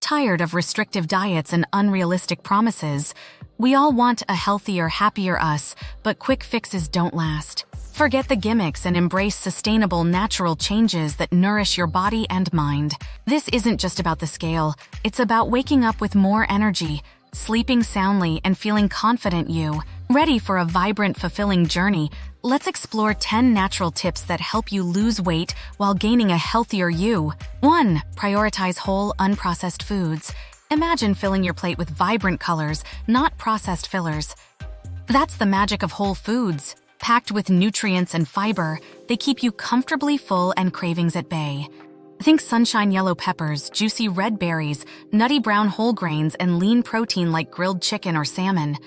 Tired of restrictive diets and unrealistic promises? We all want a healthier, happier us, but quick fixes don't last. Forget the gimmicks and embrace sustainable, natural changes that nourish your body and mind. This isn't just about the scale, it's about waking up with more energy, sleeping soundly, and feeling confident you. Ready for a vibrant, fulfilling journey? Let's explore 10 natural tips that help you lose weight while gaining a healthier you. 1. Prioritize whole, unprocessed foods. Imagine filling your plate with vibrant colors, not processed fillers. That's the magic of whole foods. Packed with nutrients and fiber, they keep you comfortably full and cravings at bay. Think sunshine yellow peppers, juicy red berries, nutty brown whole grains, and lean protein like grilled chicken or salmon.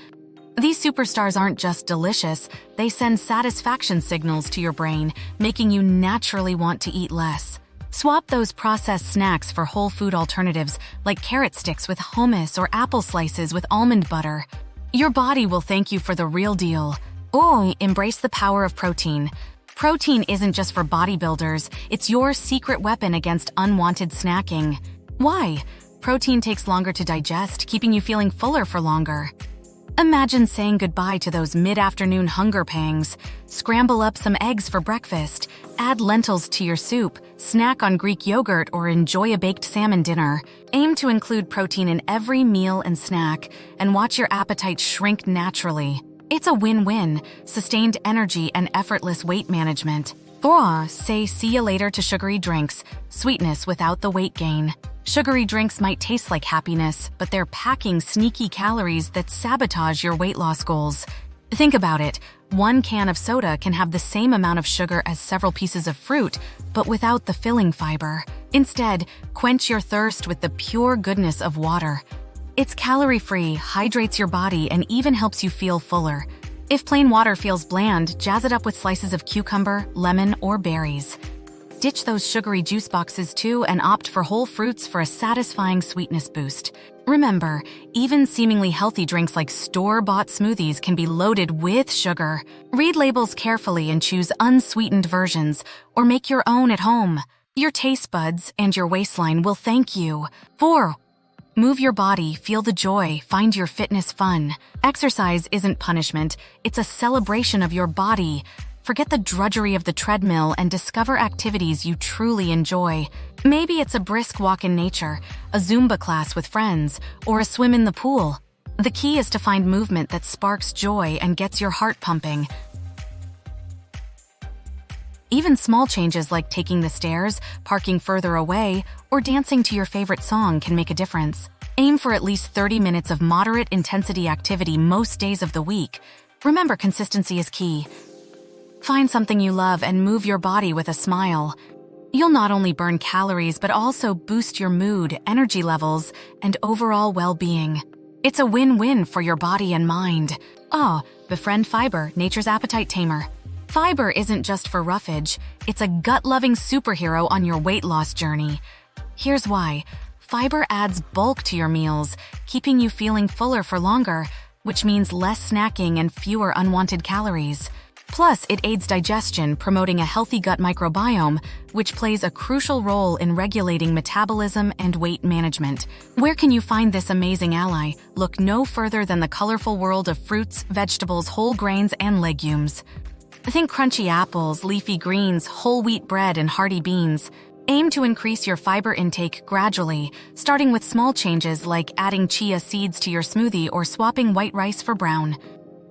These superstars aren't just delicious, they send satisfaction signals to your brain, making you naturally want to eat less. Swap those processed snacks for whole food alternatives like carrot sticks with hummus or apple slices with almond butter. Your body will thank you for the real deal. Oh, embrace the power of protein. Protein isn't just for bodybuilders, it's your secret weapon against unwanted snacking. Why? Protein takes longer to digest, keeping you feeling fuller for longer. Imagine saying goodbye to those mid-afternoon hunger pangs. Scramble up some eggs for breakfast, add lentils to your soup, snack on Greek yogurt, or enjoy a baked salmon dinner. Aim to include protein in every meal and snack, and watch your appetite shrink naturally. It's a win-win, sustained energy and effortless weight management. 4. Say see ya later to sugary drinks, sweetness without the weight gain. Sugary drinks might taste like happiness, but they're packing sneaky calories that sabotage your weight loss goals. Think about it. One can of soda can have the same amount of sugar as several pieces of fruit, but without the filling fiber. Instead, quench your thirst with the pure goodness of water. It's calorie-free, hydrates your body, and even helps you feel fuller. If plain water feels bland, jazz it up with slices of cucumber, lemon, or berries. Ditch those sugary juice boxes too and opt for whole fruits for a satisfying sweetness boost. Remember, even seemingly healthy drinks like store-bought smoothies can be loaded with sugar. Read labels carefully and choose unsweetened versions, or make your own at home. Your taste buds and your waistline will thank you. 4. Move your body, feel the joy, find your fitness fun. Exercise isn't punishment, it's a celebration of your body. Forget the drudgery of the treadmill and discover activities you truly enjoy. Maybe it's a brisk walk in nature, a Zumba class with friends, or a swim in the pool. The key is to find movement that sparks joy and gets your heart pumping. Even small changes like taking the stairs, parking further away, or dancing to your favorite song can make a difference. Aim for at least 30 minutes of moderate intensity activity most days of the week. Remember, consistency is key. Find something you love and move your body with a smile. You'll not only burn calories but also boost your mood, energy levels, and overall well-being. It's a win-win for your body and mind. Befriend fiber, nature's appetite tamer. Fiber isn't just for roughage, it's a gut-loving superhero on your weight loss journey. Here's why. Fiber adds bulk to your meals, keeping you feeling fuller for longer, which means less snacking and fewer unwanted calories. Plus, it aids digestion, promoting a healthy gut microbiome, which plays a crucial role in regulating metabolism and weight management. Where can you find this amazing ally? Look no further than the colorful world of fruits, vegetables, whole grains, and legumes. Think crunchy apples, leafy greens, whole wheat bread, and hearty beans. Aim to increase your fiber intake gradually, starting with small changes like adding chia seeds to your smoothie or swapping white rice for brown.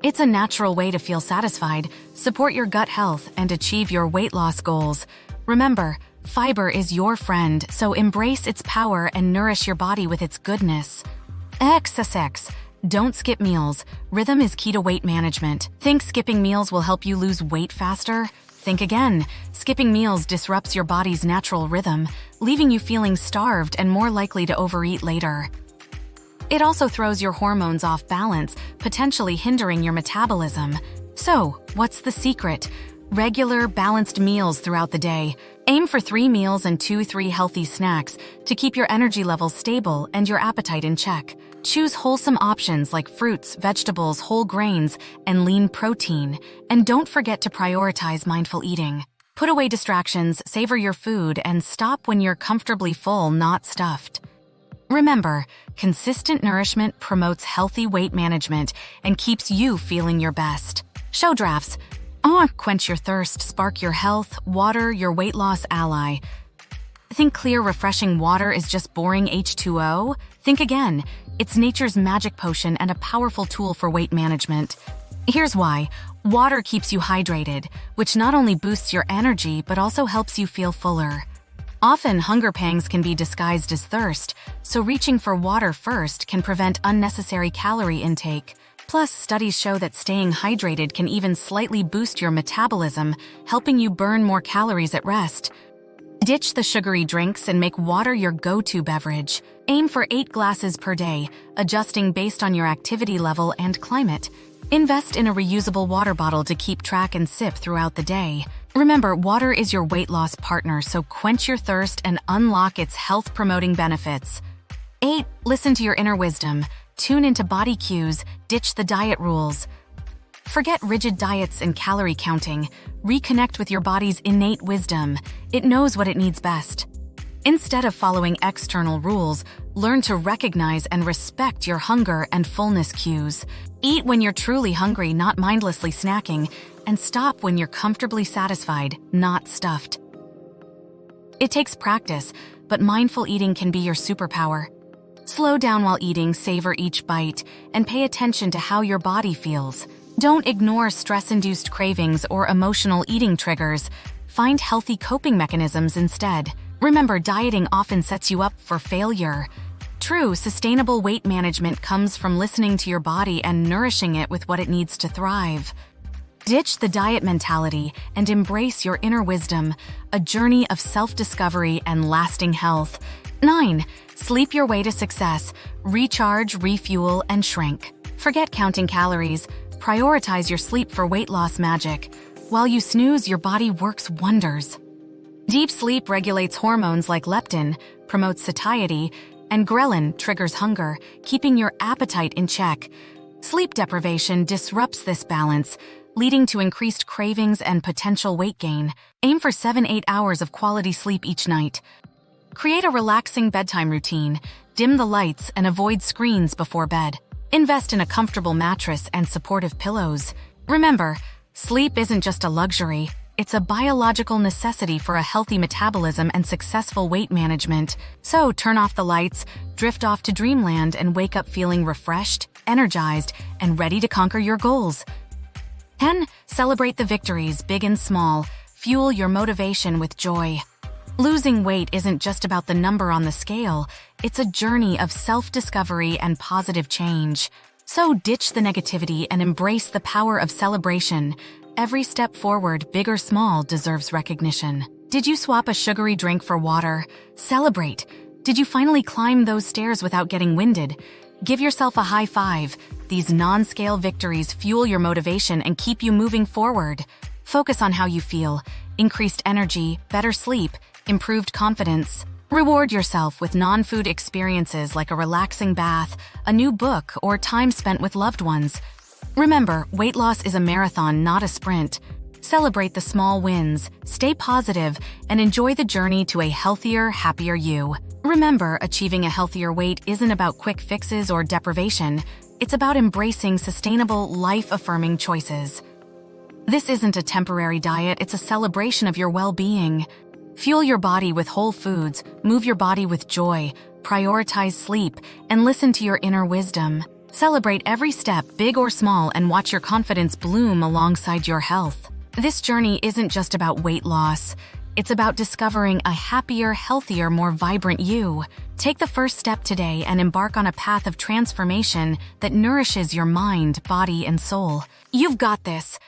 It's a natural way to feel satisfied, support your gut health, and achieve your weight loss goals. Remember, fiber is your friend, so embrace its power and nourish your body with its goodness. XSX. Don't skip meals. Rhythm is key to weight management. Think skipping meals will help you lose weight faster? Think again. Skipping meals disrupts your body's natural rhythm, leaving you feeling starved and more likely to overeat later. It also throws your hormones off balance, potentially hindering your metabolism. So, what's the secret? Regular, balanced meals throughout the day. Aim for 3 meals and 2-3 healthy snacks to keep your energy levels stable and your appetite in check. Choose wholesome options like fruits, vegetables, whole grains, and lean protein. And don't forget to prioritize mindful eating. Put away distractions, savor your food, and stop when you're comfortably full, not stuffed. Remember, consistent nourishment promotes healthy weight management and keeps you feeling your best. Show drafts. Quench your thirst, spark your health, water your weight loss ally. Think clear, refreshing water is just boring H2O? Think again. It's nature's magic potion and a powerful tool for weight management. Here's why. Water keeps you hydrated, which not only boosts your energy but also helps you feel fuller. Often, hunger pangs can be disguised as thirst, so reaching for water first can prevent unnecessary calorie intake. Plus, studies show that staying hydrated can even slightly boost your metabolism, helping you burn more calories at rest. Ditch the sugary drinks and make water your go-to beverage. Aim for 8 glasses per day, adjusting based on your activity level and climate. Invest in a reusable water bottle to keep track and sip throughout the day. Remember, water is your weight loss partner, so quench your thirst and unlock its health-promoting benefits. 8. Listen to your inner wisdom. Tune into body cues, ditch the diet rules. Forget rigid diets and calorie counting. Reconnect with your body's innate wisdom. It knows what it needs best. Instead of following external rules, learn to recognize and respect your hunger and fullness cues. Eat when you're truly hungry, not mindlessly snacking, and stop when you're comfortably satisfied, not stuffed. It takes practice, but mindful eating can be your superpower. Slow down while eating, savor each bite, and pay attention to how your body feels. Don't ignore stress-induced cravings or emotional eating triggers. Find healthy coping mechanisms instead. Remember, dieting often sets you up for failure. True, sustainable weight management comes from listening to your body and nourishing it with what it needs to thrive. Ditch the diet mentality and embrace your inner wisdom, a journey of self-discovery and lasting health. 9. Sleep your way to success. Recharge, refuel, and shrink. Forget counting calories. Prioritize your sleep for weight loss magic. While you snooze, your body works wonders. Deep sleep regulates hormones like leptin, promotes satiety, and ghrelin triggers hunger, keeping your appetite in check. Sleep deprivation disrupts this balance, leading to increased cravings and potential weight gain. Aim for 7-8 hours of quality sleep each night. Create a relaxing bedtime routine. Dim the lights and avoid screens before bed. Invest in a comfortable mattress and supportive pillows. Remember, sleep isn't just a luxury. It's a biological necessity for a healthy metabolism and successful weight management. So turn off the lights, drift off to dreamland, and wake up feeling refreshed, energized, and ready to conquer your goals. 10. Celebrate the victories, big and small. Fuel your motivation with joy. Losing weight isn't just about the number on the scale. It's a journey of self-discovery and positive change. So ditch the negativity and embrace the power of celebration. Every step forward, big or small, deserves recognition. Did you swap a sugary drink for water? Celebrate. Did you finally climb those stairs without getting winded? Give yourself a high five. These non-scale victories fuel your motivation and keep you moving forward. Focus on how you feel. Increased energy, better sleep, improved confidence. Reward yourself with non-food experiences like a relaxing bath, a new book, or time spent with loved ones. Remember, weight loss is a marathon, not a sprint. Celebrate the small wins, stay positive, and enjoy the journey to a healthier, happier you. Remember, achieving a healthier weight isn't about quick fixes or deprivation. It's about embracing sustainable, life-affirming choices. This isn't a temporary diet, it's a celebration of your well-being. Fuel your body with whole foods, move your body with joy, prioritize sleep, and listen to your inner wisdom. Celebrate every step, big or small, and watch your confidence bloom alongside your health. This journey isn't just about weight loss. It's about discovering a happier, healthier, more vibrant you. Take the first step today and embark on a path of transformation that nourishes your mind, body, and soul. You've got this.